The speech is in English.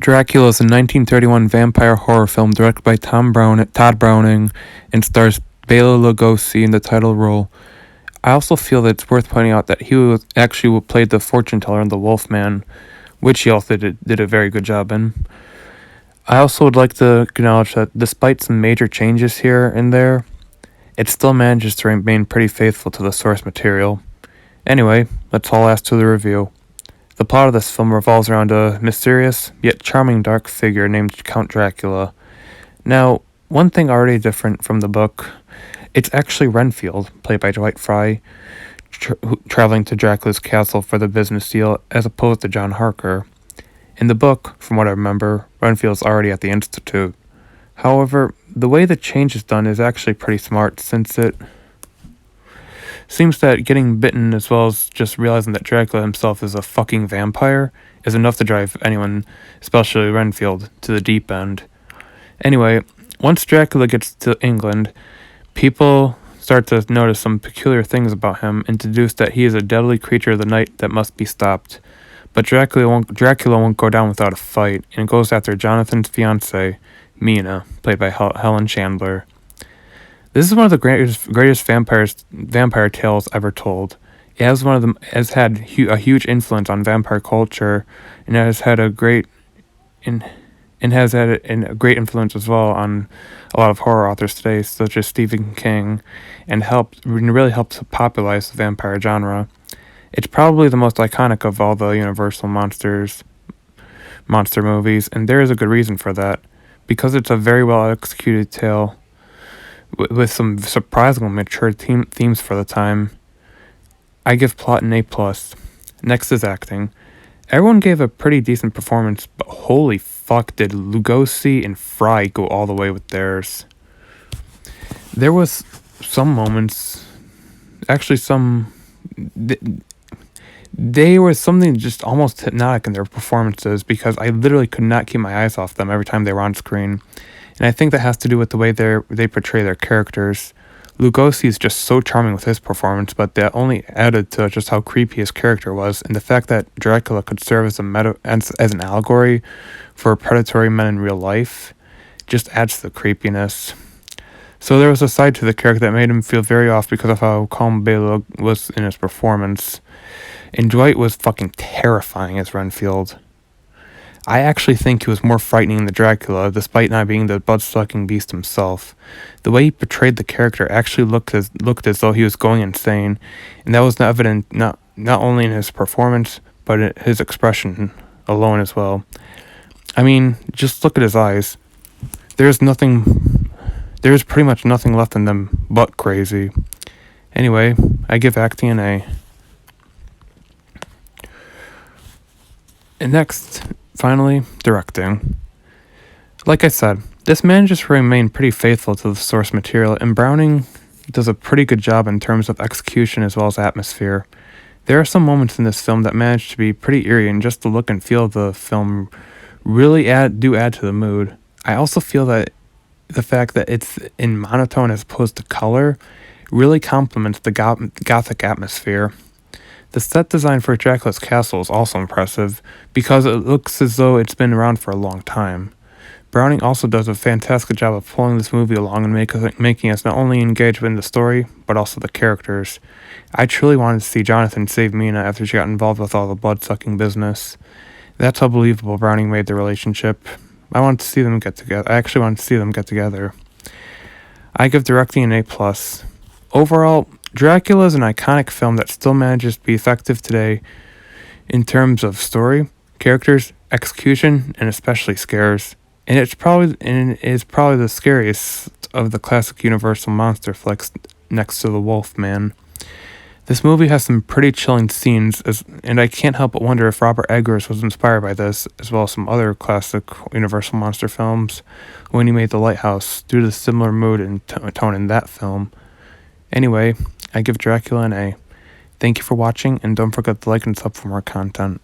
Dracula is a 1931 vampire horror film directed by Todd Browning and stars Bela Lugosi in the title role. I also feel that it's worth pointing out that he was actually played the fortune teller in The Wolfman, which he also did a very good job in. I also would like to acknowledge that despite some major changes here and there, it still manages to remain pretty faithful to the source material. Anyway, let's haul ass to the review. The plot of this film revolves around a mysterious, yet charming dark figure named Count Dracula. Now, one thing already different from the book, it's actually Renfield, played by Dwight Fry, traveling to Dracula's castle for the business deal, as opposed to John Harker. In the book, from what I remember, Renfield's already at the Institute. However, the way the change is done is actually pretty smart, since it seems that getting bitten as well as just realizing that Dracula himself is a fucking vampire is enough to drive anyone, especially Renfield, to the deep end. Anyway, once Dracula gets to England, people start to notice some peculiar things about him and deduce that he is a deadly creature of the night that must be stopped. But Dracula won't go down without a fight, and goes after Jonathan's fiancée, Mina, played by Helen Chandler. This is one of the greatest vampire tales ever told. It has had a huge influence on vampire culture, and has had a great great influence as well on a lot of horror authors today, such as Stephen King, and really helped to popularize the vampire genre. It's probably the most iconic of all the Universal monster movies, and there is a good reason for that, because it's a very well executed tale with some surprisingly mature themes for the time. I give plot an A+. Next is acting. Everyone gave a pretty decent performance, but holy fuck did Lugosi and Fry go all the way with theirs. There was some moments, actually they were something just almost hypnotic in their performances, because I literally could not keep my eyes off them every time they were on screen. And I think that has to do with the way they portray their characters. Lugosi is just so charming with his performance, but that only added to just how creepy his character was, and the fact that Dracula could serve as an allegory for predatory men in real life just adds to the creepiness. So there was a side to the character that made him feel very off because of how calm Bela was in his performance. And Dwight was fucking terrifying as Renfield. I actually think he was more frightening than Dracula, despite not being the blood-sucking beast himself. The way he portrayed the character actually looked as though he was going insane, and that was evident not only in his performance, but in his expression alone as well. I mean, just look at his eyes. There's pretty much nothing left in them but crazy. Anyway, I give acting an A. And next, finally, directing. Like I said, this manages to remain pretty faithful to the source material, and Browning does a pretty good job in terms of execution as well as atmosphere. There are some moments in this film that manage to be pretty eerie, and just the look and feel of the film really add to the mood. I also feel that the fact that it's in monotone as opposed to color really complements the gothic atmosphere. The set design for Dracula's castle is also impressive, because it looks as though it's been around for a long time. Browning also does a fantastic job of pulling this movie along and making us not only engage in the story, but also the characters. I truly wanted to see Jonathan save Mina after she got involved with all the blood-sucking business. That's how believable Browning made the relationship. I wanted to see them get together. I actually wanted to see them get together. I give directing an A+. Overall, Dracula is an iconic film that still manages to be effective today in terms of story, characters, execution, and especially scares. And it is probably the scariest of the classic Universal monster flicks next to The Wolfman. This movie has some pretty chilling scenes, and I can't help but wonder if Robert Eggers was inspired by this, as well as some other classic Universal monster films, when he made The Lighthouse, due to the similar mood and tone in that film. Anyway, I give Dracula an A. Thank you for watching, and don't forget to like and sub for more content.